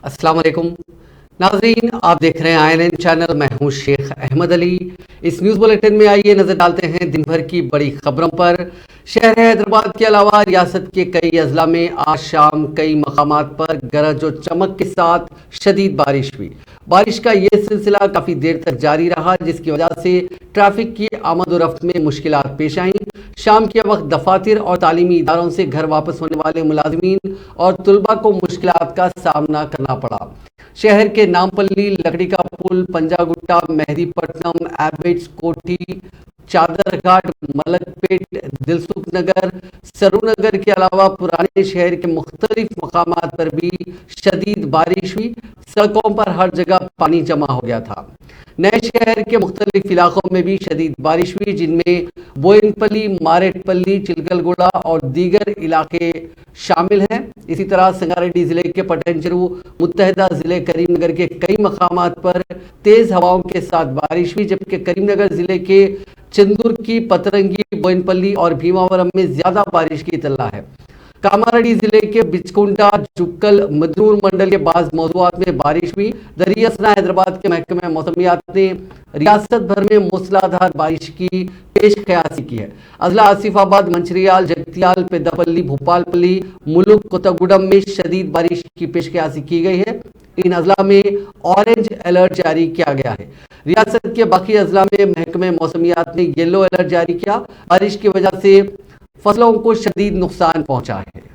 अस्सलाम वालेकुम नाजरीन, आप देख रहे हैं INN चैनल। मैं हूं शेख अहमद अली। इस न्यूज़ बुलेटिन में आइए नजर डालते हैं दिन भर की बड़ी खबरों पर। शहर हैदराबाद के अलावा रियासत के कई अजला में आज शाम कई मकामात पर गरज और चमक के साथ शदीद बारिश हुई। बारिश का ये सिलसिला काफ़ी देर तक जारी रहा, जिसकी वजह से ट्रैफिक की आमद और रफ्त में मुश्किलात पेश आईं। शाम के वक्त दफातर और तालीमी इदारों से घर वापस होने वाले मुलाजमीन और तुलबा को मुश्किलात का सामना करना पड़ा। शहर के नामपल्ली, लकड़ी का पुल, पंजागुट्टा, मेहदीपट्टनम, एबिट्स, कोठी, चादरघाट, मलकपेट, दिलसुख नगर, सरूनगर के अलावा पुराने शहर के मुख्तलिफ मकामात पर भी शदीद बारिश हुई। सड़कों पर हर जगह पानी जमा हो गया था। नए शहर के मुख्तलिफ इलाकों में भी शदीद बारिश हुई, जिनमें बोयनपल्ली, मारेटपल्ली, चिलकलगुड़ा और दीगर इलाके शामिल हैं। इसी तरह संगारेड्डी जिले के पटनचेरू, मुत्तहदा जिले करीमनगर के कई मकामात पर तेज हवाओं के साथ बारिश हुई, जबकि करीमनगर जिले के चंदूर की पतरंगी, बोयनपल्ली और भीमावरम में ज्यादा बारिश की इत्तला है। कामारेड्डी जिले के बिचकुंडा, जुक्कल, मदनूर मंडल के बाज मौजूआत में बारिश हुई। दरियासना हैदराबाद के महकमे मौसमियात ने रियासत भर में मूसलाधार बारिश की पेश कयासी की है। अजला आसिफाबाद, मंचरियाल, जगतियाल, पेद्दापल्ली, भोपालपल्ली, मुलुक, कोत्तागुडम में शदीद बारिश की पेश कयासी की गई है। इन अजला में ऑरेंज अलर्ट जारी किया गया है। रियासत के बाकी अजला में महकमे मौसमियात ने येलो अलर्ट जारी किया। बारिश की वजह से फसलों को शदीद नुकसान पहुंचा है।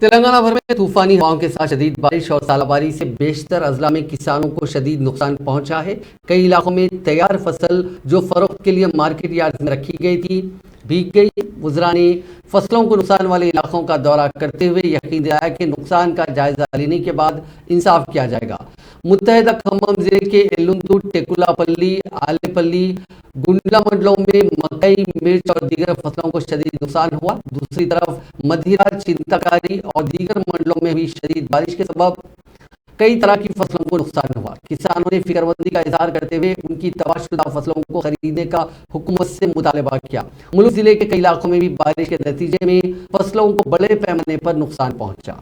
तेलंगाना भर में तूफानी हवाओं के साथ शदीद बारिश और सालाबारी से बेशतर अजला में किसानों को शदीद नुकसान पहुंचा है। कई इलाकों में तैयार फसल जो फरोख्त के लिए मार्केट यार्ड में रखी गई थी भीग गई। वज़रा ने फसलों को नुकसान वाले इलाकों का दौरा करते हुए यकीन दिलाया कि नुकसान का जायजा लेने के बाद इंसाफ किया जाएगा। मुत्तहदा खम्मम जिले के एलुंतु, टेकुलापल्ली, आलेपल्ली, गुंडला मंडलों में मकई, मिर्च और दीगर फसलों को शदीद नुकसान हुआ। दूसरी तरफ मधिरा, चिंताकारी और दीगर मंडलों में भी शदीद बारिश के सबब कई तरह की फसलों को नुकसान हुआ। किसानों ने फिक्रमंदी का इजहार करते हुए उनकी तबाहशुदा फसलों को खरीदने का हुकूमत से मुतालबा किया। मुल्क जिले के कई इलाकों में भी बारिश के नतीजे में फसलों को बड़े पैमाने पर नुकसान पहुंचा।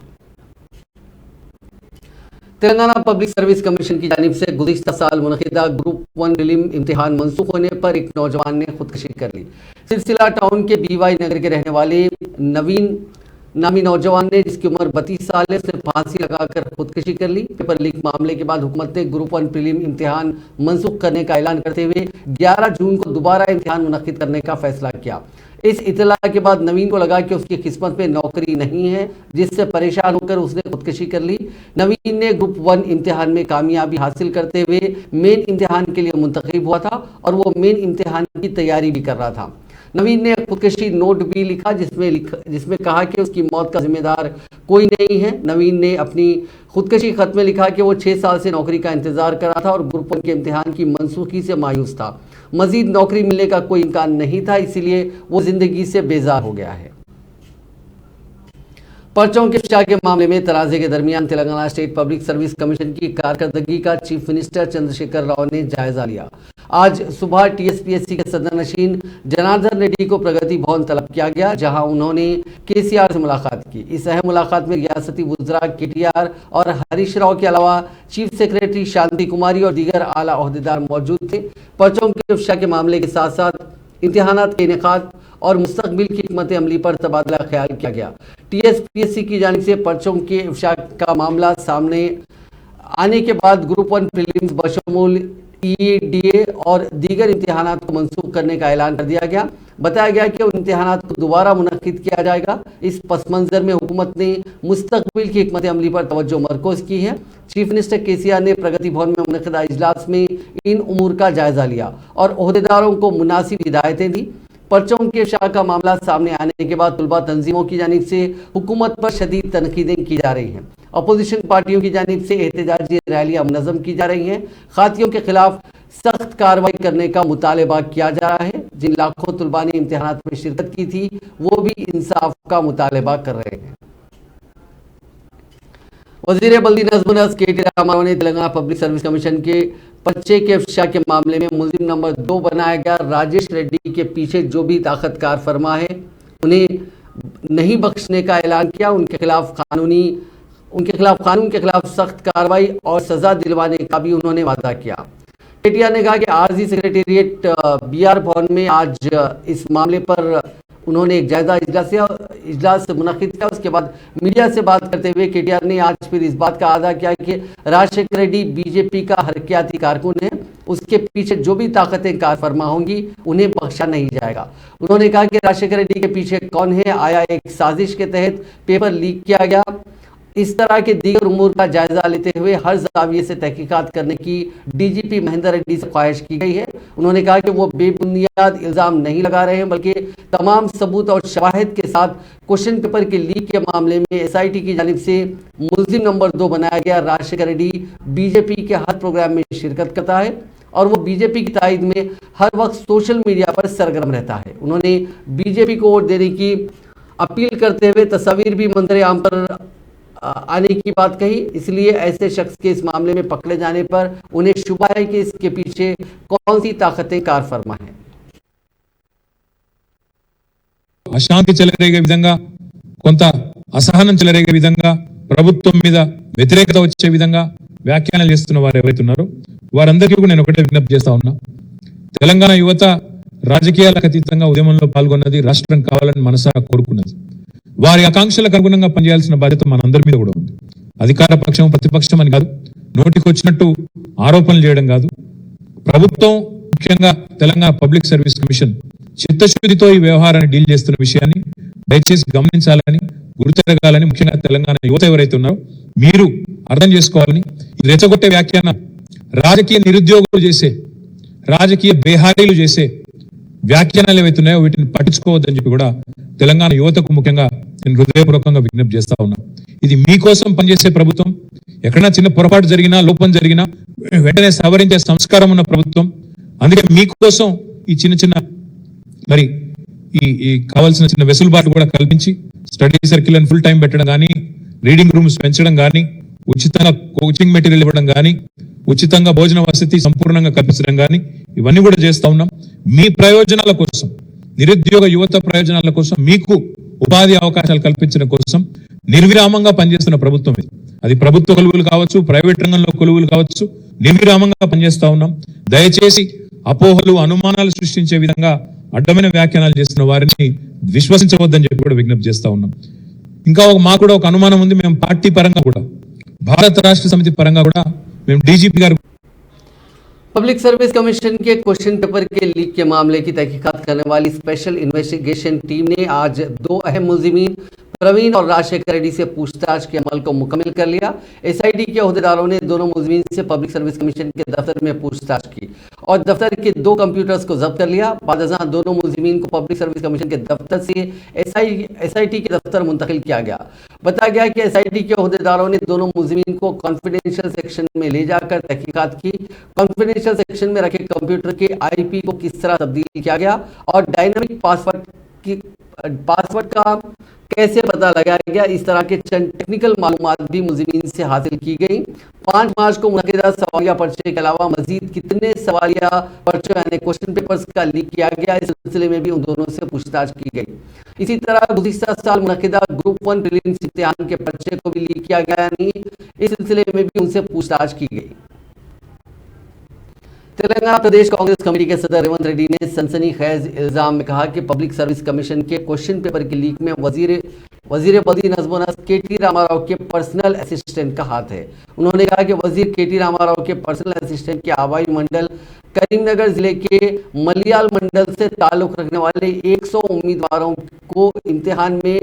तेलंगाना पब्लिक सर्विस कमीशन की जानिब से गुज़िश्ता साल मुनक़िदा ग्रुप 1 प्रीलिम इम्तिहान मनसूख होने पर एक नौजवान ने खुदकुशी कर ली। सिलसिला टाउन के BY नगर के रहने वाले नवीन नामी नौजवान ने, जिसकी उम्र 32 साल है, उसने फांसी लगाकर खुदकुशी कर ली। पेपर लीक मामले के बाद हुकूमत ने ग्रुप 1 प्रीलिम इम्तिहान मनसूख करने का ऐलान करते हुए 11 जून को दोबारा इम्तिहान मुनक़िद करने का फैसला किया। इस इतला के बाद नवीन को लगा कि उसकी किस्मत में नौकरी नहीं है, जिससे परेशान होकर उसने खुदकुशी कर ली। नवीन ने ग्रुप 1 इम्तिहान में कामयाबी हासिल करते हुए मेन इम्तिहान के लिए मुंतखब हुआ था और वो मेन इम्तिहान की तैयारी भी कर रहा था। नवीन ने खुदकुशी नोट भी लिखा जिसमें कहा कि उसकी मौत का जिम्मेदार कोई नहीं है। नवीन ने अपनी खुदकुशी खत में लिखा कि वो 6 साल से नौकरी का इंतजार कर रहा था और ग्रुप 1 के इम्तिहान की मनसूखी से मायूस था। मजीद नौकरी मिलने का कोई इम्कान नहीं था, इसीलिए वो जिंदगी से बेजार हो गया है। पर्चों के इफ्शा के मामले में तनाज़े के दरमियान Telangana state public service commission की कारकर्दगी का चीफ मिनिस्टर चंद्रशेखर राव ने जायजा लिया। आज सुबह टीएसपीएससी के सदर नशीन जनार्दन रेड्डी को प्रगति भवन तलब किया गया, जहां उन्होंने केसीआर से मुलाकात की। इस अहम मुलाकात में रियासती वुज़रा केटीआर और हरीश राव के अलावा चीफ सेक्रेटरी शांति कुमारी और दीगर आला ओहदेदार मौजूद थे। पर्चों के इफ्शा के मामले के साथ साथ इम्तिहानात के इनेकाद और मुस्तकबिल की हिकमत अमली पर तबादला ख्याल किया गया। टीएसपीएससी की जानिब से पर्चों के इफ्शा का मामला सामने आने के बाद ग्रुप 1 प्रीलिम्स बशमूल ईडीए और दीगर इम्तिहानात को मनसूख करने का ऐलान कर दिया गया। बताया गया कि उन इम्तिहानात को दोबारा मुनक्किद किया जाएगा। इस पस मंजर में हुकूमत ने मुस्तकबिल की हिकमत अमली पर तवज्जो मरकूज की है। चीफ मिनिस्टर केसीआर ने प्रगति भवन में मुनक़िदा इजलास में इन उमूर का जायजा लिया और ओहदेदारों को मुनासिब हिदायतें दी। पर्चों के इफ्शा का मामला सामने आने के बाद तुलबा तंजीमों की जानिब से हुकूमत पर शदीद तनकीदें की जा रही हैं। अपोजिशन पार्टियों की जानिब से एहतजाजी रैलियां मुनज़्ज़म की जा रही हैं। खातियों के खिलाफ सख्त कार्रवाई करने का मुतालबा किया जा रहा है। जिन लाखों तुलबा ने इम्तिहानात में शिरकत की थी वो भी इंसाफ का मुतालबा कर रहे हैं। वज़ीर बल्दी नज़्म नस्क़ के टी रामाराव ने तेलंगाना पब्लिक सर्विस कमीशन के पर्चे के इफ्शा के मामले में मुलजिम नंबर 2 बनाया गया राजेश रेड्डी के पीछे जो भी ताकतकार फरमा है उन्हें नहीं बख्शने का ऐलान किया। उनके खिलाफ कानून के खिलाफ सख्त कार्रवाई और सजा दिलवाने का भी उन्होंने वादा किया। केटीआर ने कहा कि आरजी सेक्रेटेरिएट बीआर भवन में आज इस मामले पर उन्होंने एक जायजा इजलास मुनक़िद किया। उसके बाद मीडिया से बात करते हुए केटीआर ने आज फिर इस बात का अदा किया कि राजशेखर रेड्डी बीजेपी का हरकियाती कारकुन है, उसके पीछे जो भी ताकतें कार फरमा होंगी उन्हें बख्शा नहीं जाएगा। उन्होंने कहा कि राजशेखर रेड्डी के पीछे कौन है, आया एक साजिश के तहत पेपर लीक किया गया। इस तरह के दीगर उमूर का जायजा लेते हुए हर जाविये से तहकीकात करने की डीजीपी महेंद्र रेड्डी से ख्वाहिश की गई है। उन्होंने कहा कि वो बेबुनियाद इल्ज़ाम नहीं लगा रहे हैं, बल्कि तमाम सबूत और शवाहिद के साथ क्वेश्चन पेपर के लीक के मामले में एसआईटी की जानिब से मुलजिम नंबर 2 बनाया गया राजशेखर रेड्डी बीजेपी के हर प्रोग्राम में शिरकत करता है और वो बीजेपी की तायद में हर वक्त सोशल मीडिया पर सरगर्म रहता है। उन्होंने बीजेपी को वोट देने की अपील करते हुए तस्वीर भी मंजर आम पर आने की बात कही। इसलिए ऐसे शख्स के इस मामले में पकड़े जाने पर उन्हें शुबा है कि इसके पीछे कौन सी ताकतें कार फरमा हैं। అశాంతి చెలరేగే విధంగా కొంత అసహనం చెలరేగే విధంగా ప్రభుత్వం మీద వ్యతిరేకత వచ్చే విధంగా వ్యాఖ్యానాలు చేస్తున్న వారు ఎవరైతే ఉన్నారో వారందరికీ కూడా నేను ఒకటే విజ్ఞప్తి చేస్తా ఉన్నా। తెలంగాణ యువత రాజకీయాలకు అతీతంగా ఉద్యమంలో పాల్గొన్నది, రాష్ట్రం కావాలని మనసారా కోరుకున్నది। వారి ఆకాంక్షలకు అనుగుణంగా పనిచేయాల్సిన బాధ్యత మనందరి మీద కూడా ఉంది। అధికార పక్షం ప్రతిపక్షం అని కాదు, నోటికి వచ్చినట్టు ఆరోపణలు చేయడం కాదు। ప్రభుత్వం ముఖ్యంగా తెలంగాణ పబ్లిక్ సర్వీస్ కమిషన్ చిత్తశుద్ధితో ఈ వ్యవహారాన్ని డీల్ చేస్తున్న విషయాన్ని దయచేసి గమనించాలని, గుర్తెరగాలని ముఖ్యంగా తెలంగాణ యువత ఎవరైతే ఉన్నారో మీరు అర్థం చేసుకోవాలని, ఇది రెచ్చగొట్టే వ్యాఖ్యానం రాజకీయ నిరుద్యోగులు చేసే, రాజకీయ బేహారీలు చేసే వ్యాఖ్యానాలు ఏవైతే ఉన్నాయో వీటిని పట్టించుకోవద్దని చెప్పి కూడా తెలంగాణ యువతకు ముఖ్యంగా నేను హృదయపూర్వకంగా విజ్ఞప్తి చేస్తా ఉన్నా। ఇది మీకోసం పనిచేసే ప్రభుత్వం, ఎక్కడైనా చిన్న పొరపాటు జరిగినా, లోపం జరిగినా వెంటనే సవరించే సంస్కారం ఉన్న ప్రభుత్వం। అందుకే మీకోసం ఈ చిన్న మరి ఈ కావాల్సిన చిన్న వెసులుబాటు కూడా కల్పించి స్టడీ సర్కిల్ అని ఫుల్ టైం పెట్టడం కానీ, రీడింగ్ రూమ్స్ పెంచడం కానీ, ఉచితంగా కోచింగ్ మెటీరియల్ ఇవ్వడం కానీ, ఉచితంగా భోజన వసతి సంపూర్ణంగా కల్పించడం కానీ ఇవన్నీ కూడా చేస్తా ఉన్నాం। మీ ప్రయోజనాల కోసం, నిరుద్యోగ యువత ప్రయోజనాల కోసం, మీకు ఉపాధి అవకాశాలు కల్పించడం కోసం నిర్విరామంగా పనిచేస్తున్న ప్రభుత్వం ఇది। అది ప్రభుత్వ కొలువులు కావచ్చు, ప్రైవేట్ రంగంలో కొలువులు కావచ్చు, నిర్విరామంగా పనిచేస్తా ఉన్నాం। దయచేసి అపోహలు, అనుమానాలు సృష్టించే విధంగా అడ్డమైన వ్యాఖ్యానాలు చేస్తున్న వారిని విశ్వసించవద్దని చెప్పి కూడా విజ్ఞప్తి చేస్తా ఉన్నాం। ఇంకా మాకు కూడా ఒక అనుమానం ఉంది, మేము పార్టీ పరంగా కూడా, భారత రాష్ట్ర సమితి పరంగా కూడా మేము డీజీపీ గారు पब्लिक सर्विस कमीशन के क्वेश्चन पेपर के लीक के मामले की तहकीकात करने वाली स्पेशल इन्वेस्टिगेशन टीम ने आज दो अहम मुलजिमीन प्रवीण और राजशेखर रेड्डी से पूछताछ के अमल को मुकम्मल कर लिया। एसआईटी के अहदेदारों ने दोनों मुलजिमीन से पब्लिक सर्विस कमीशन के दफ्तर में पूछताछ की और दफ्तर के 2 कंप्यूटर्स को जब्त कर लिया। बाद अज़ां दोनों मुलजिमीन को पब्लिक सर्विस कमीशन के दफ्तर से एसआईटी के दफ्तर मुंतकिल किया गया। बताया गया कि एसआईटी के अहदेदारों ने दोनों मुलजिमीन को कॉन्फिडेंशियल सेक्शन में ले जाकर तहकीकात की। कॉन्फिडेंशियल सेक्शन में रखे कंप्यूटर के आईपी को किस तरह तब्दील किया गया और डायनामिक पासवर्ड का कैसे पता लगाया गया, इस तरह के चंद टेक्निकल मालूमात भी मुलजिमीन से हासिल की गई। 5 मार्च को मुनक़िदा सवालिया पर्चे के अलावा मजीद कितने सवालिया पर्चे यानी क्वेश्चन पेपर्स का लीक किया गया, इस सिलसिले में भी उन दोनों से पूछताछ की गई। इसी तरह गुज़िश्ता साल मुनक़िदा ग्रुप 1 प्रीलिम्स इम्तिहान के पर्चे को भी लीक किया गया, यानी इस सिलसिले में भी उनसे पूछताछ की गई। तेलंगाना प्रदेश कांग्रेस कमेटी के सदर रेवंत रेड्डी ने सनसनीखेज इल्जाम में कहा कि पब्लिक सर्विस कमीशन के क्वेश्चन पेपर के लीक में वजीर बदी नज़्म नस्क केटी रामाराव के पर्सनल असिस्टेंट का हाथ है। उन्होंने कहा कि वजीर केटी रामाराव के पर्सनल असिस्टेंट के आवाई मंडल करीमनगर जिले के मलियाल मंडल से ताल्लुक रखने वाले 100 उम्मीदवारों को इम्तिहान में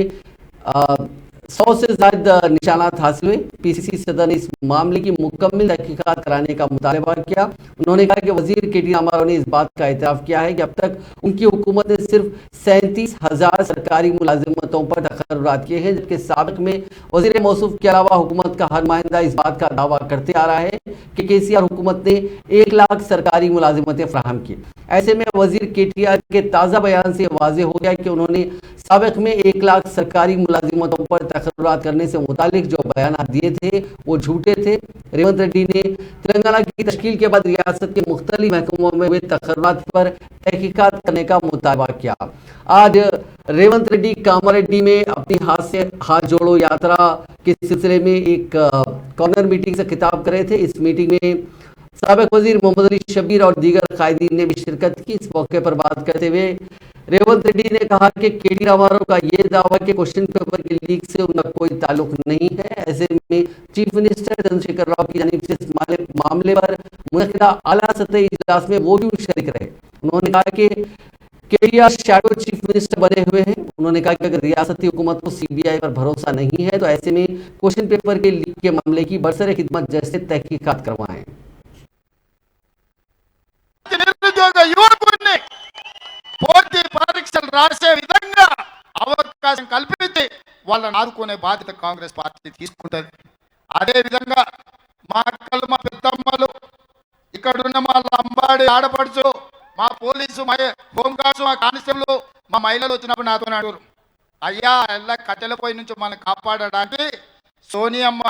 100 से ज्यादा निशानात हासिल हुए। पीसीसी सदर ने इस मामले की मुकम्मल तहकीकात कराने का मुतालबा किया। उन्होंने कहा कि वजीर केटी रामाराव ने इस बात का एतराफ़ किया है कि अब तक उनकी हुकूमत ने सिर्फ 37,000 सरकारी मुलाजिमतों पर तकर्रुरात किए हैं, जबकि साबिक़ में वजीर मौसूफ के अलावा हुकूमत का हर नुमाइंदा इस बात का दावा करते आ रहा है कि केसीआर हुकूमत ने 1 लाख सरकारी मुलाजिमतें फराहम की। ऐसे में वजीर केटीआर के ताज़ा बयान से वाज़ेह हो गया कि उन्होंने साबिक़ में 1 लाख सरकारी मुलाजिमतों पर तकर्रुरात करने से मुतालिक जो बयान दिए थे वो झूठे थे। रेवंत रेड्डी ने तेलंगाना की तश्कील के बाद रियासत के मुख्तलिफ महकमों में हुए तकर्रुरात पर तहकीकात करने का मुतालबा किया। आज रेवंत रेड्डी कामारेड्डी में अपनी हाथ जोड़ो यात्रा के सिलसिले में एक कॉर्नर मीटिंग से खिताब कर रहे थे। इस मीटिंग में साबिक़ वजीर मोहम्मद अली शब्बीर और दीगर कायदीन ने भी शिरकत की। इस मौके पर बात करते हुए रेवंत रेड्डी ने कहा कि केटी रामाराव का ये दावा कि क्वेश्चन पेपर के लीक से उनका कोई ताल्लुक नहीं है। ऐसे में चीफ मिनिस्टर चंद्रशेखर राव की जानिब से इस मामले पर मुनक़िदा आला सतही इजलास में वो भी शरीक रहे। उन्होंने कहा कि केटीआर शैडो चीफ मिनिस्टर बने हुए हैं। उन्होंने कहा कि अगर रियासती हुकूमत को सीबीआई पर भरोसा नहीं है तो ऐसे में क्वेश्चन पेपर के लीक के मामले की बरसरे खिदमत जैसे तहकीकात करवाएं। నిరుద్యోగ యువకుడిని పోటీ పరీక్షలు రాసే విధంగా అవకాశం కల్పించి వాళ్ళని ఆదుకునే బాధ్యత కాంగ్రెస్ పార్టీ తీసుకుంటుంది. అదే విధంగా మా అక్కలు మా పెద్దమ్మలు ఇక్కడున్న మా లంబాడి ఆడపడుచు మా పోలీసు మా హోంగార్డ్స్ మా కానిస్టేబుల్ మా మహిళలు వచ్చినప్పుడు నాతో అడుగురు, అయ్యా ఎలా కట్టెల పొయ్యి నుంచి మనం కాపాడడానికి సోనియమ్మ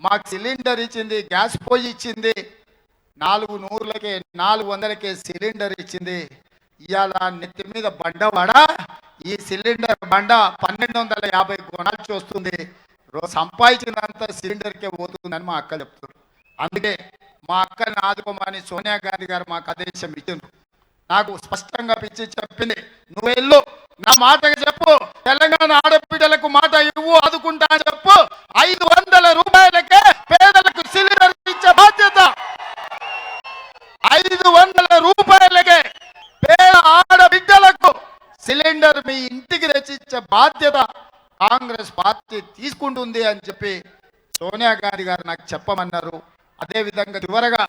మాకు సిలిండర్ ఇచ్చింది, గ్యాస్ పొయ్యి ఇచ్చింది, 400కే 400కే సిలిండర్ ఇచ్చింది. ఇవాళ నెత్తి మీద బండ వాడ ఈ సిలిండర్ బండ 1250 కొనాల్సి వస్తుంది. సంపాదించినంత సిలిండర్కే పోతుందని మా అక్క చెప్తున్నారు. అందుకే మా అక్కని ఆదుకోమని సోనియా గాంధీ గారు మాకు ఆదేశం ఇచ్చింది. నాకు స్పష్టంగా పిచ్చి చెప్పింది, నువ్వు వెళ్ళు నా మాటకి చెప్పు, తెలంగాణ ఆడపిల్లలకు మాట ఇవ్వు, ఆదుకుంటా అని చెప్పు, 500 రూపాయలకే పేదలకు సిలిండర్ ఇచ్చే బాధ్యత, 500 రూపాయలకే పేద ఆడబిడ్డలకు సిలిండర్ మీ ఇంటికి తెచ్చిచ్చే బాధ్యత కాంగ్రెస్ పార్టీ తీసుకుంటుంది అని చెప్పి సోనియా గాంధీ గారు నాకు చెప్పమన్నారు. అదేవిధంగా చివరగా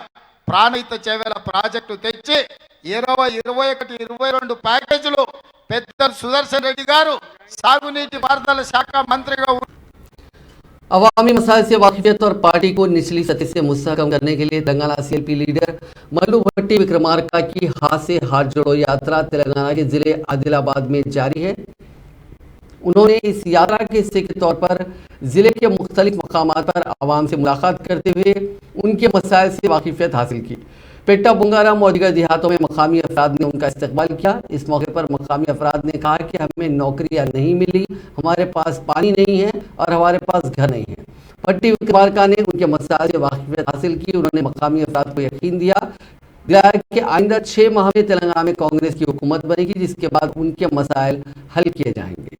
ప్రాణహిత చేవేల ప్రాజెక్టు తెచ్చి 20, 21, 22 ప్యాకేజీలు పెద్ద సుదర్శన్ రెడ్డి గారు సాగునీటి పారుదల శాఖ మంత్రిగా अवामी मसाइल से वाकिफियत और पार्टी को निचली सतह से मुस्तहकम करने के लिए तेलंगाना सीएलपी लीडर मल्लू भट्टी विक्रमार्का की हाथ से हाथ जोड़ो यात्रा तेलंगाना के जिले आदिलाबाद में जारी है। उन्होंने इस यात्रा के हिस्से के तौर पर जिले के मुख्तलिफ मकामात पर आवाम से मुलाकात करते हुए उनके मसाइल से वाकिफियत हासिल की। पेट्टा बुंगाराम और दीगर देहातों में मकामी अफराद ने उनका इस्तकबाल किया। इस मौके पर मकामी अफराद ने कहा कि हमें नौकरियां नहीं मिली, हमारे पास पानी नहीं है और हमारे पास घर नहीं है। भट्टी विक्रमार्का ने उनके मसाइल से वाकिफियत हासिल की। उन्होंने मकामी अफराद को यकीन दिलाया कि आइंदा 6 माह में तेलंगाना में कांग्रेस की हुकूमत बनेगी, जिसके बाद उनके मसाइल हल किए जाएंगे।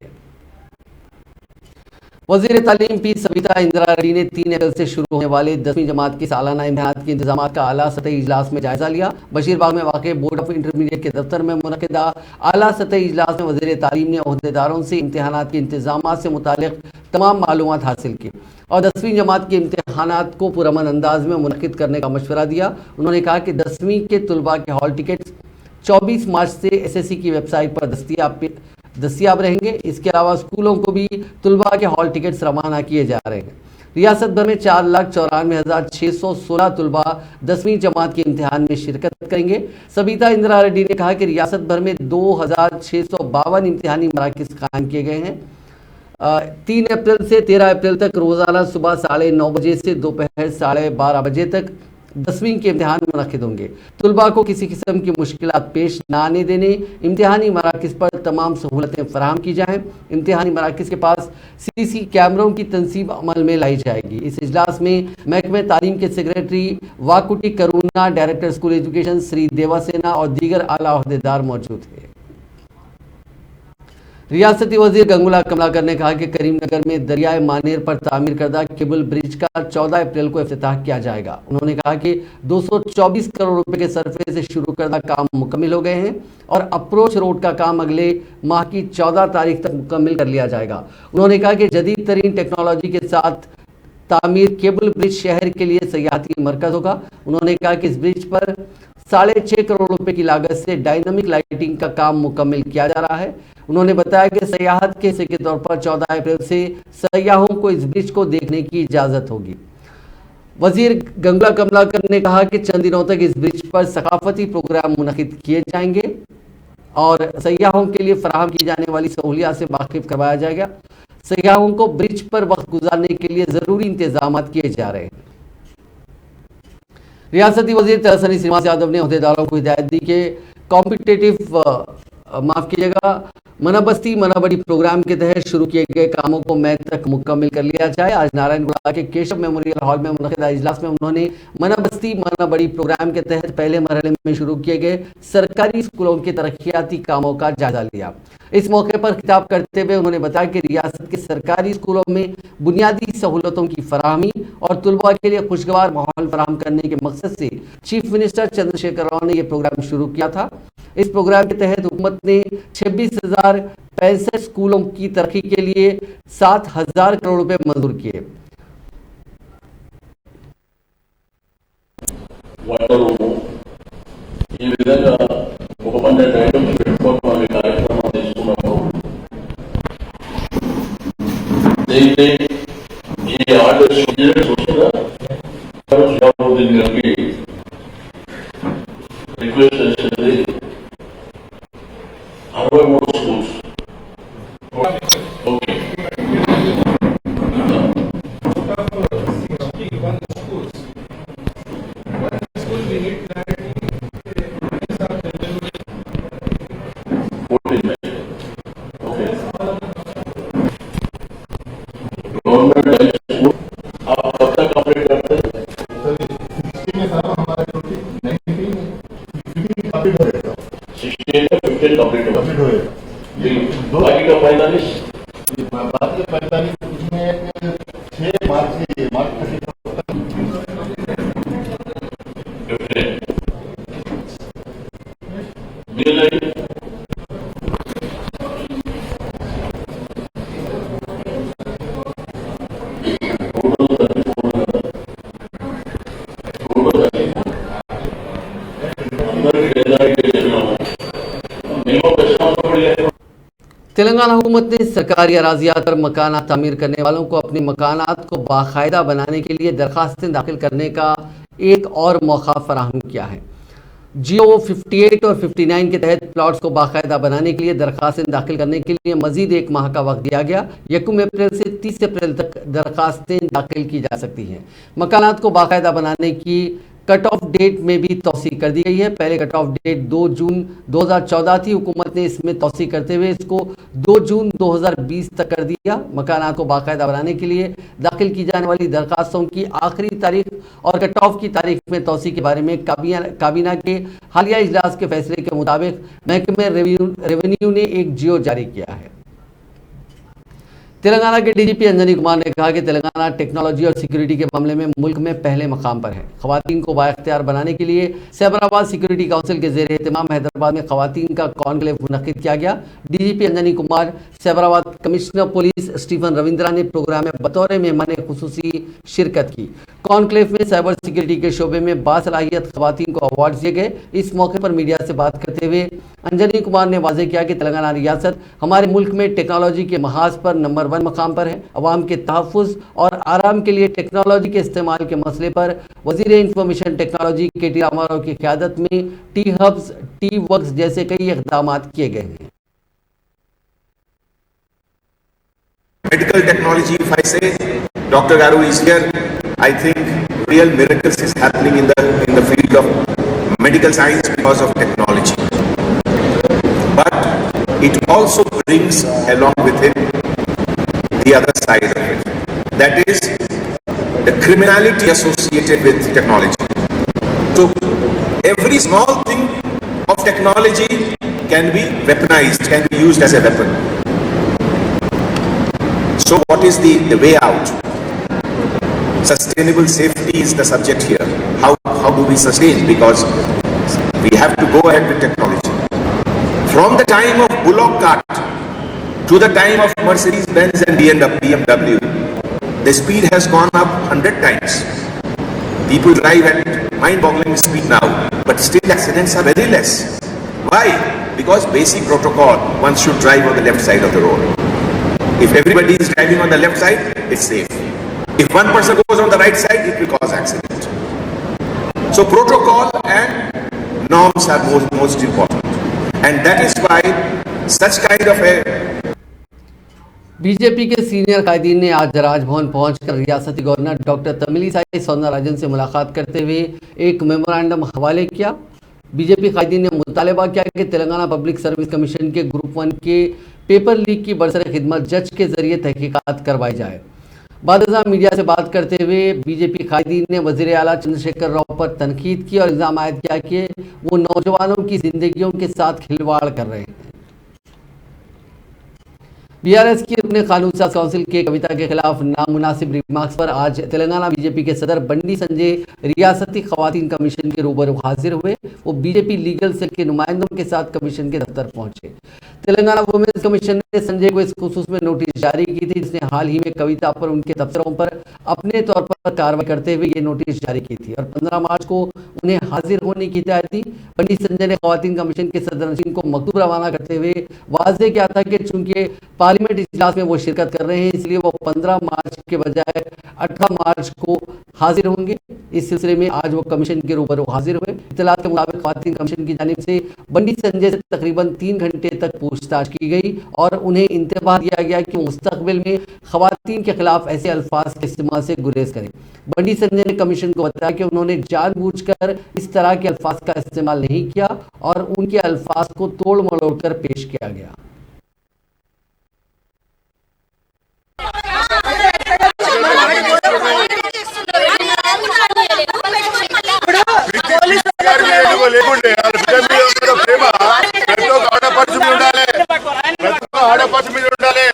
वजीर तालीम पी सविता इंदिरा रेड्डी ने 3 अप्रैल से शुरू होने वाले 10वीं जमात के सालाना इम्तिहान के इंतजाम का आला सतही इजलास में जायजा लिया। बशीरबाग में वाक़ बोर्ड ऑफ इंटरमीडिएट के दफ्तर में मुनक़िदा आला सतही इजलास में वजीर तालीम ने ओहदेदारों से इम्तिहानात के इंतजाम से मुतालिक तमाम मालूमात हासिल की और 10वीं जमात के इम्तिहानात को पुरअमन अंदाज में मुनक़िद करने का मशवरा दिया। उन्होंने कहा कि 10वीं के तलबा के हॉल टिकट्स 24 मार्च से SSC की वेबसाइट पर दस्तियाब रहेंगे। इसके अलावा स्कूलों को भी तलबा के हॉल टिकट्स रवाना किए जा रहे हैं। रियासत भर में 4,94,616 तलबा 10वीं जमात के इम्तिहान में शिरकत करेंगे। सविता इंदिरा रेड्डी ने कहा कि रियासत भर में 2,652 इम्तिहानी मराकज़ कायम किए गए हैं। 3 अप्रैल से 13 अप्रैल तक रोज़ाना सुबह 9:30 बजे से दोपहर 12:30 बजे तक 10वीं के इम्तिहान मुनक़िद होंगे। तलबा को किसी किस्म की मुश्किलात पेश न आने देने इम्तिहानी मराकज़ पर तमाम सहूलतें फराहम की जाएँ। इम्तिहानी मराकज़ के पास CC कैमरों की तनसीब अमल में लाई जाएगी। इस इजलास में महकमे तालीम के सेक्रेटरी वाकुटी करुणा, डायरेक्टर स्कूल एजुकेशन श्री देवासेना और दीगर आला ओहदेदार मौजूद थे। रियासती वजीर गंगुला कमलाकर ने कहा कि करीमनगर में दरियाए मानेर पर तामीर करदा केबल ब्रिज का 14 अप्रैल को इफ्तिताह किया जाएगा। उन्होंने कहा कि 224 करोड़ रुपए के सरफे से शुरू करदा काम मुकम्मिल हो गए हैं और अप्रोच रोड का काम अगले माह की 14 तारीख तक मुकम्मिल कर लिया जाएगा। उन्होंने कहा कि जदीद तरीन टेक्नोलॉजी के साथ तामीर केबल ब्रिज शहर के लिए सयाहती मरकज होगा। उन्होंने कहा कि इस ब्रिज पर 6.5 करोड़ रुपए की लागत से डायनामिक लाइटिंग का काम मुकम्मिल किया जा रहा है। उन्होंने बताया कि सयाहत के हिस्से के तौर पर 14 अप्रैल से सयाहों को इस ब्रिज को देखने की इजाज़त होगी। वजीर गंगुला कमलाकर ने कहा कि चंद दिनों तक इस ब्रिज पर सकाफती प्रोग्राम मुनक़िद किए जाएंगे और सयाहों के लिए फराहम की जाने वाली सहूलियात से वाकिफ करवाया जाएगा। सयाहों को ब्रिज पर वक्त गुजारने के लिए ज़रूरी इंतजाम किए जा रहे हैं। रियासती वजीर तहसीन श्रीनिवास यादव ने अहदेदारों को हिदायत दी कि कॉम्पिटिटिव माफ़ कीजिएगा मनाबस्ती मनाबड़ी प्रोग्राम के तहत शुरू किए गए कामों को मई तक मुकम्मल कर लिया जाए। आज नारायणगढ़ के केशव मेमोरियल हॉल में मुनक़िदा इजलास में उन्होंने मनाबस्ती मनाबड़ी प्रोग्राम के तहत पहले मरहले में शुरू किए गए सरकारी स्कूलों के तरक्याती कामों का जायजा लिया। इस मौके पर खिताब करते हुए उन्होंने बताया कि रियासत के सरकारी स्कूलों में बुनियादी सहूलतों की फराहमी और तलबा के लिए खुशगवार माहौल फराहम करने के मकसद से चीफ मिनिस्टर चंद्रशेखर राव ने यह प्रोग्राम शुरू किया था। इस प्रोग्राम के तहत हुकूमत ने 26,065 स्कूलों की तरक्की के लिए 7,000 करोड़ रुपए मंजूर किए। ఈ విధంగా ఒక 12 ఐటమ్స్ పెట్టుకోవడం కార్యక్రమం తీసుకున్నప్పుడు దీన్ని ఈ ఆర్డర్స్ చూడగా షాబుద్దీన్ గారికి రిక్వెస్ట్ చేసేది 63 స్కూల్స్ ఓకే तेलंगाना हुकूमत ने सरकारी अराजियात पर मकानात तामीर करने वालों को अपने मकानात को बाकायदा बनाने के लिए दरखास्तें दाखिल करने का एक और मौका फराहम किया है। GO 58 और 59 के तहत प्लॉट्स को बाकायदा बनाने के लिए दरखास्तें दाखिल करने के लिए मजीद 1 माह का वक्त दिया गया। 1 अप्रैल से 30 अप्रैल तक दरखास्तें दाखिल की जा सकती हैं। मकानात को बाकायदा बनाने की कट ऑफ डेट में भी तौसी कर दी गई है। पहले कट ऑफ डेट 2 जून 2014 थी। हुकूमत ने इसमें तौसी करते हुए इसको 2 जून 2020 तक कर दिया। मकानात को बाकायदा बनाने के लिए दाखिल की जाने वाली दरखास्तों की आखिरी तारीख और कट ऑफ की तारीख में तौसी के बारे में काबीना के हालिया इजलास के फैसले के मुताबिक महकमे रेवेन्यू ने एक GO जारी किया है। तेलंगाना के डीजीपी अंजनी कुमार ने कहा कि तेलंगाना टेक्नोलॉजी और सिक्योरिटी के मामले में मुल्क में पहले मकाम पर है। खवातीन को बाइख्तियार बनाने के लिए साइबराबाद सिक्योरिटी काउंसिल के जेर एहतमाम हैदराबाद में खवातीन का कॉन्क्लेव मुनक्किद किया गया। DGP Anjani Kumar, Cyberabad commissioner police Stephen Ravindra ने प्रोग्राम में बतौर मेहमान खुसूसी शिरकत की। कॉन्क्लेव में साइबर सिक्योरिटी के शोबे में बासलाहियत खवातीन को अवार्ड दिए गए। इस मौके पर मीडिया से बात करते हुए अंजनी कुमार ने वाजे किया कि तेलंगाना रियासत हमारे मुल्क में टेक्नोलॉजी के महाज पर नंबर 1 मकाम पर है। अवाम के तहफ़्फ़ुज़ और आराम के लिए टेक्नोलॉजी के इस्तेमाल के मसले पर वज़ीर इंफॉर्मेशन टेक्नोलॉजी के.टी. रामाराव की क़यादत में टी हब्स, टी वर्क्स जैसे कई इक़दाम किए गए हैं। Medical technology, if I say Dr. Garu is here, I think real miracles is happening in the field of medical science because of technology. But it also brings along with it the other side of it. That is the criminality associated with technology. So every small thing of technology can be weaponized, can be used as a weapon. So what is the way out? Sustainable safety is the subject here. How do we sustain? Because we have to go ahead with technology. From the time of bullock cart to the time of Mercedes-Benz and BMW, the speed has gone up 100 times. People drive at mind-boggling speed now, but still accidents are very less. Why? Because basic protocol, one should drive on the left side of the road. If everybody is driving on the left side, it's safe. If one person goes on the right side, it will cause accident. So protocol and norms are most important. And that is why such kind of a BJP के senior कायदीन ने आज राजभवन पहुंचकर रियासती governor doctor Tamilisai Soundararajan से मुलाकात करते हुए एक मेमोरेंडम हवाले किया। बीजेपी कायदीन ने मुतालबा किया कि तेलंगाना पब्लिक सर्विस कमीशन के ग्रुप 1 के पेपर लीक की बरसर खिदमत जज के जरिए तहकीकात करवाई जाए। बाद मीडिया से बात करते हुए बीजेपी कायदीन ने वजीर आला चंद्रशेखर राव पर तनकीद की और इल्ज़ाम आयद किया कि वो नौजवानों की जिंदगियों के साथ खिलवाड़ कर रहे हैं। बीआरएस की रुकने कानून साज काउंसिल के कविता के खिलाफ नामुनासिब रिमार्क्स पर आज तेलंगाना बीजेपी के सदर बंडी संजय रियासती खवातीन कमीशन के रूबरू हाजिर हुए। वो बीजेपी लीगल सेल के नुमाइंदों के साथ कमीशन के दफ्तर पहुंचे। तेलंगाना वुमेन्स कमीशन ने संजय को इस खुसूस में नोटिस जारी की थी, जिसने हाल ही में कविता पर उनके दफ्तरों पर अपने तौर पर कार्रवाई करते हुए ये नोटिस जारी की थी और 15 मार्च को उन्हें हाजिर होने की हिदायत दी। पंडित संजय ने खवातीन कमीशन के सदर को मकतूब रवाना करते हुए वाज़ेह किया था कि चूंकि पार्लियामेंट इजलास में वो शिरकत कर रहे हैं, इसलिए वो 15 मार्च के बजाय 18 मार्च को हाजिर होंगे। इस सिलसिले में आज वो कमीशन के रूबरू हाजिर हुए। इत्तलात के मुताबिक खवातीन कमीशन की जानिब से बंडी संजय से तकरीबन 3 घंटे तक पूछताछ की गई और उन्हें इंतबाह दिया गया कि वो मुस्तकबिल में खवातीन के खिलाफ ऐसे अल्फाज के इस्तेमाल से गुरेज करें। बंडी संजय ने कमीशन को बताया कि उन्होंने जानबूझकर इस तरह के अल्फाज का इस्तेमाल नहीं किया और उनके अल्फाज को तोड़ मरोड़ कर पेश किया गया। లేకుంటే ఆడపడుచు మీద ఉండాలి, ఆడపడుచు మీద ఉండాలి।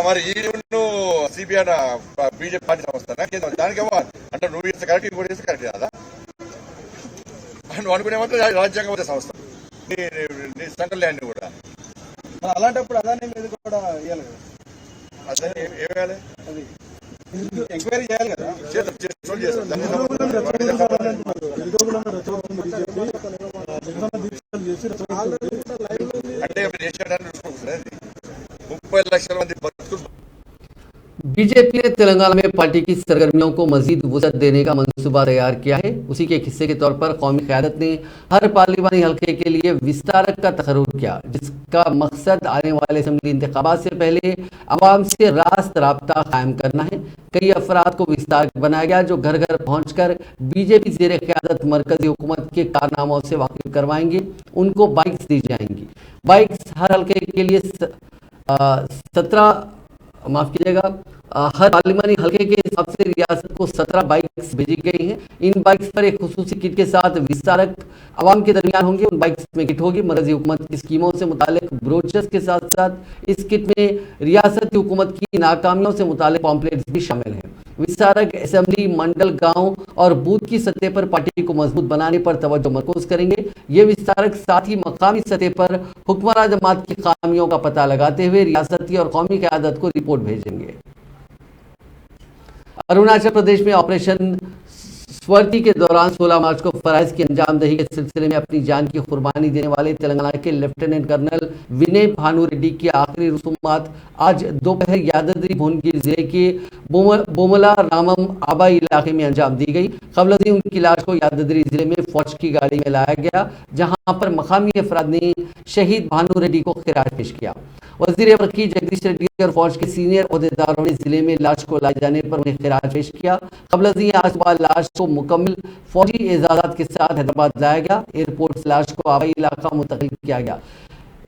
మరి ఈ సిబిఐ బీజేపీ పార్టీ సంస్థ దానికేమో అంటే నువ్వు చేస్తే కరెక్ట్, ఇంకోటి చేస్తే కరెక్ట్ కదా నువ్వు అనుకునేమంటే రాజ్యాంగ సంస్థ నీ సంకల్యాన్ని కూడా అలాంటప్పుడు అదాని మీద కూడా ఇవ్వాలి కదా, అదే ఏం వేయాలి, అది ఎంక్వైరీ చేయాలి కదా, అంటే 30 లక్షల మంది బతుకులు। बीजेपी ने तेलंगाना में पार्टी की सरगर्मियों को मजीद वुसअत देने का मंसूबा तैयार किया है। उसी के हिस्से के तौर पर कौमी क़यादत ने हर पार्लिमानी हल्के के लिए विस्तारक का तकर्रुर किया, जिसका मकसद आने वाले असेंबली इंतखाबात से पहले आवाम से रास्त राब्ता कायम करना है। कई अफराद को विस्तारक बनाया गया जो घर घर पहुँच कर बीजेपी ज़ेर क़यादत मरकजी हुकूमत के कारनामों से वाकिफ करवाएंगे। उनको बाइक्स दी जाएंगी। बाइक्स हर हल्के के लिए 17 माफ कीजिएगा, हर पार्लिमानी हल्के के हिसाब से रियासत को 17 बाइक्स भेजी गई हैं। इन बाइक्स पर एक खुसूसी किट के साथ विस्तारक आवाम के दरमियान होंगे। उन बाइक्स में किट होगी। मरकजी हुकूमत की स्कीमों से मुतालिक ब्रोचर्स के साथ साथ इस किट में रियासत की हुकूमत की नाकामियों से मुतालिक पॉम्पलेट्स भी शामिल हैं। विस्तारक असेंबली, मंडल, गांव और बूथ की सतह पर पार्टी को मजबूत बनाने पर तवज्जो मरकूज करेंगे। ये विस्तारक साथ ही मकामी सतह पर हुक्मरान जमात की खामियों का पता लगाते हुए रियासती और कौमी क़यादत को रिपोर्ट भेजेंगे। अरुणाचल प्रदेश में ऑपरेशन स्वर्ति के दौरान 16 मार्च को फराइज की अंजामदही के सिलसिले में अपनी जान की कुर्बानी देने वाले तेलंगाना के लेफ्टिनेंट कर्नल विनय भानु रेड्डी की आखिरी रसूमात आज दोपहर यादाद्री भुवनगिर जिले के बोमला रामम आबाई इलाके में अंजाम दी गई। कबल अज़ीं उनकी लाश को यादाद्री जिले में फौज की गाड़ी में लाया गया, जहां पर मकामी अफराद ने शहीद भानु रेड्डी को खिराज पेश किया। वजीर वकी जगदीश रेड्डी और फौज के सीनियर अहदेदारों ने जिले में लाश को लाए जाने पर उन्हें खिराज पेश किया। कबल अज़ीं आज सुबह लाश को मुकम्मल फौजी एजाज़ात के साथ हैदराबाद लाया गया। एयरपोर्ट से लाश को आबाई इलाका मुंतकिल किया गया।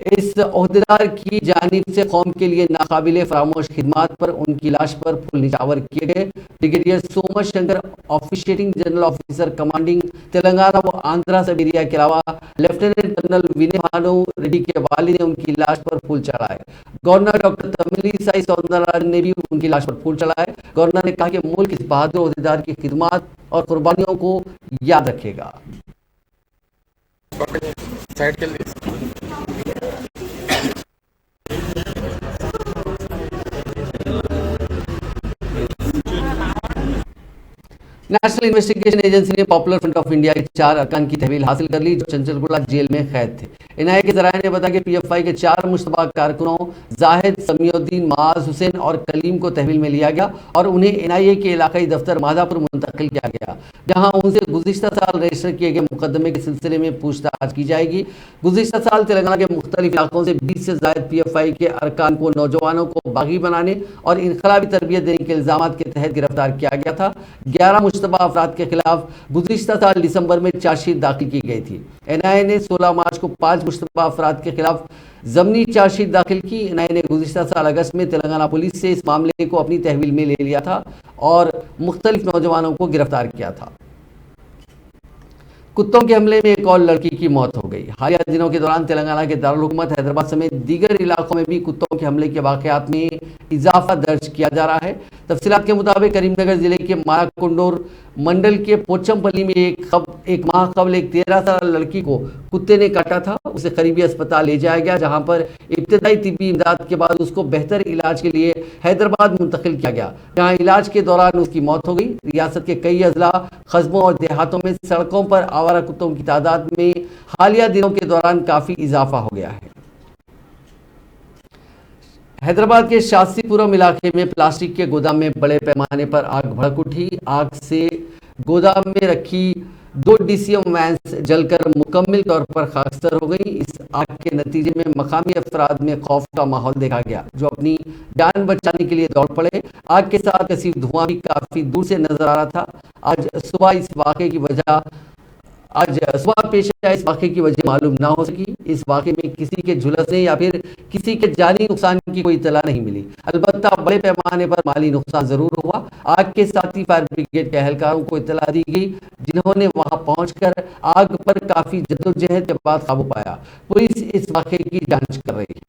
इस अहदेदार की जानिब से कौम के लिए नाकाबिले फरामोश खिदमात पर उनकी लाश पर फूल निछावर किए गए। Brigadier Soma Shankar, officiating general officer commanding Telangana व आंध्रा सब एरिया के अलावा लेफ्टिनेंट कर्नल विनय भानु रेड्डी के वालिद ने उनकी लाश पर फूल चढ़ाए। गवर्नर डॉक्टर तमिलिसाई सौंदरराजन ने भी उनकी लाश पर फूल चढ़ाए। गवर्नर ने कहा कि मुल्क इस बहादुर अहदेदार की खिदमात और कुर्बानियों को याद रखेगा। नेशनल इन्वेस्टिगेशन एजेंसी ने पॉपुलर फ्रंट ऑफ इंडिया के 4 अरकान की तहवील हासिल कर ली, जो चंचलगुड़ा जेल में कैद थे। एनआईए के जराये ने बताया कि पीएफआई के 4 मुश्तबा कारकुनों जाहिद, समीउद्दीन, माज हुसैन और कलीम को तहवील में लिया गया और उन्हें एनआईए के इलाकाई दफ्तर माधापुर मुंतकिल किया गया, जहां उनसे गुज़िश्ता साल रजिस्टर किए गए मुकदमे के सिलसिले में पूछताछ की जाएगी। गुज़िश्ता साल तेलंगाना के मुख्तलिफ इलाकों से 20 से ज़ायद पीएफआई के अरकान को नौजवानों को बागी बनाने और इनकलाबी तरबियत देने के इल्जामात के तहत गिरफ्तार किया गया था। 11 मुश्तबा अफराद के खिलाफ गुज़िश्ता साल दिसंबर में चार्जशीट दाखिल की गई थी। एनआईए ने 16 मार्च को 5 मुश्तबा अफराद के खिलाफ ज़मनी चार्जशीट दाखिल की। एनआईए ने गुज़िश्ता साल अगस्त में तेलंगाना पुलिस से इस मामले को अपनी तहवील में ले लिया था और मुख्तलिफ नौजवानों को गिरफ्तार किया था। कुत्तों के हमले में एक और लड़की की मौत हो गई। हालिया दिनों के दौरान तेलंगाना के दारुल हुकूमत हैदराबाद समेत दीगर इलाकों में भी कुत्तों के हमले के वाकयात में इजाफा दर्ज किया जा रहा है। तफसीलात के मुताबिक करीमनगर जिले के माराकुंडोर मंडल के पोचमपल्ली में एक माह कबल एक 13 साल लड़की को कुत्ते ने काटा था। उसे करीबी अस्पताल ले जाया गया, जहां पर इब्तदाई तिब्बी इमदाद के बाद उसको बेहतर इलाज के लिए हैदराबाद मुंतकिल किया गया, जहां इलाज के दौरान उसकी मौत हो गई। रियासत के कई अजला, कस्बों और देहातों में सड़कों पर आवारा कुत्तों की तादाद में हालिया दिनों के दौरान काफी इजाफा हो गया है। हैदराबाद के शास्त्रीपुरम इलाके में प्लास्टिक के गोदाम में बड़े पैमाने पर आग भड़क उठी। आग से गोदाम में रखी 2 डीसीएम वैन्स जलकर मुकम्मल तौर पर खाकसर हो गई। इस आग के नतीजे में मकामी अफराद में खौफ का माहौल देखा गया, जो अपनी जान बचाने के लिए दौड़ पड़े। आग के साथ कसीफ धुआं भी काफी दूर से नजर आ रहा था। आज सुबह पेश आया इस वाक़े की वजह मालूम ना हो सकी। इस वाक़े में किसी के झुलसने या फिर किसी के जानी नुकसान की कोई इत्तला नहीं मिली। अलबत्ता बड़े पैमाने पर माली नुकसान जरूर हुआ। आग के साथ ही फायर ब्रिगेड के एहलकारों को इत्तला दी गई, जिन्होंने वहां पहुंचकर आग पर काफी जद्दोजहद के बाद काबू पाया। पुलिस इस वाक़े की जांच कर रही है।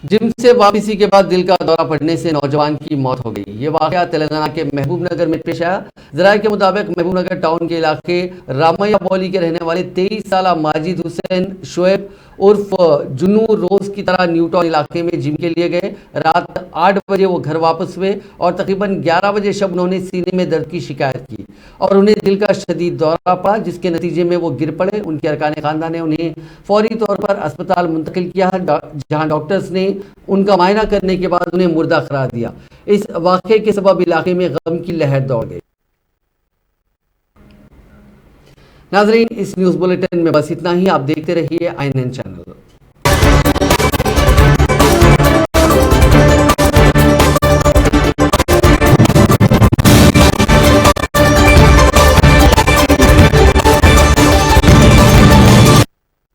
जिम से वापसी के बाद दिल का दौरा पड़ने से नौजवान की मौत हो गई। ये वाकया तेलंगाना के महबूब नगर में पेश आया। जराये के मुताबिक महबूब नगर टाउन के इलाके रामैया बौली के रहने वाले 23 साल माजिद हुसैन शोएब उर्फ जुन्नू रोज की तरह न्यू टाउन इलाके में जिम के लिए गए। रात 8 बजे वो घर वापस हुए और तकरीबन 11 बजे शब उन्होंने सीने में दर्द की शिकायत की। और उन्हें दिल का शदीद दौरा पड़ा, जिसके नतीजे में वो गिर पड़े। उनके अरकान खानदान ने उन्हें फौरी तौर पर अस्पताल मुंतकिल किया, जहां डॉक्टर्स ने उनका मायना करने के बाद उन्हें मुर्दा करार दिया। इस वाक़े के सबब इलाके में गम की लहर दौड़ गई। नाजरीन, इस न्यूज़ बुलेटिन में बस इतना ही। आप देखते रहिए INN चैनल।